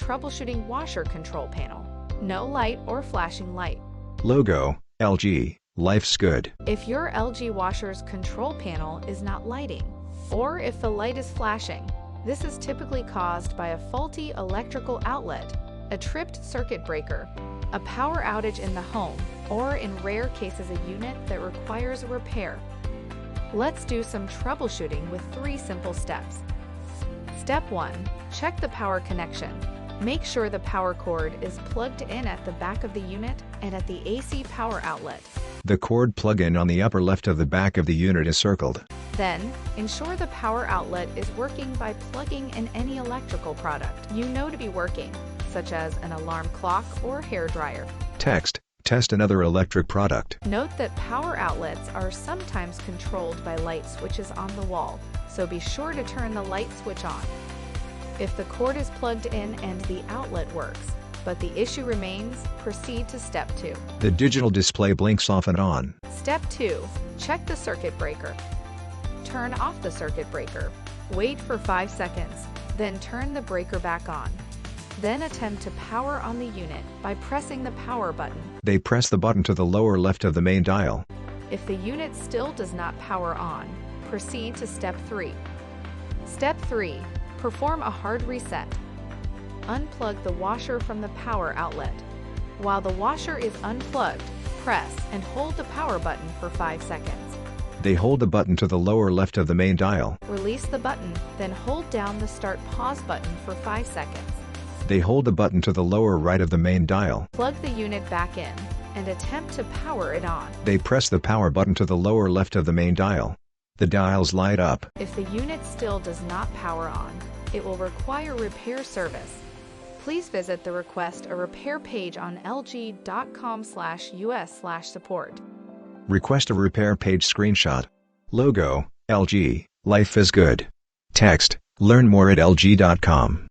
troubleshooting washer control panel. No light or flashing light. Logo, LG, life's good. If your LG washer's control panel is not lighting, or if the light is flashing, this is typically caused by a faulty electrical outlet, a tripped circuit breaker, a power outage in the home, or in rare cases a unit that requires a repair. Let's do some troubleshooting with 3 simple steps. Step 1. Check the power connection. Make sure the power cord is plugged in at the back of the unit and at the AC power outlet. The cord plug-in on the upper left of the back of the unit is circled. Then, ensure the power outlet is working by plugging in any electrical product you know to be working, such as an alarm clock or hairdryer. Test another electric product. Note that power outlets are sometimes controlled by light switches on the wall, so be sure to turn the light switch on. If the cord is plugged in and the outlet works, but the issue remains, proceed to Step 2. The digital display blinks off and on. Step 2. Check the circuit breaker. Turn off the circuit breaker. Wait for 5 seconds, then turn the breaker back on. Then attempt to power on the unit by pressing the power button. They press the button to the lower left of the main dial. If the unit still does not power on, proceed to Step 3. Step 3. Perform a hard reset. Unplug the washer from the power outlet. While the washer is unplugged, press and hold the power button for 5 seconds. They hold the button to the lower left of the main dial. Release the button, then hold down the Start Pause button for 5 seconds. They hold the button to the lower right of the main dial. Plug the unit back in and attempt to power it on. They press the power button to the lower left of the main dial. The dials light up. If the unit still does not power on, it will require repair service. Please visit the Request a Repair page on lg.com/us/support. Request a repair page screenshot. Logo, LG, life is good. Text, learn more at lg.com.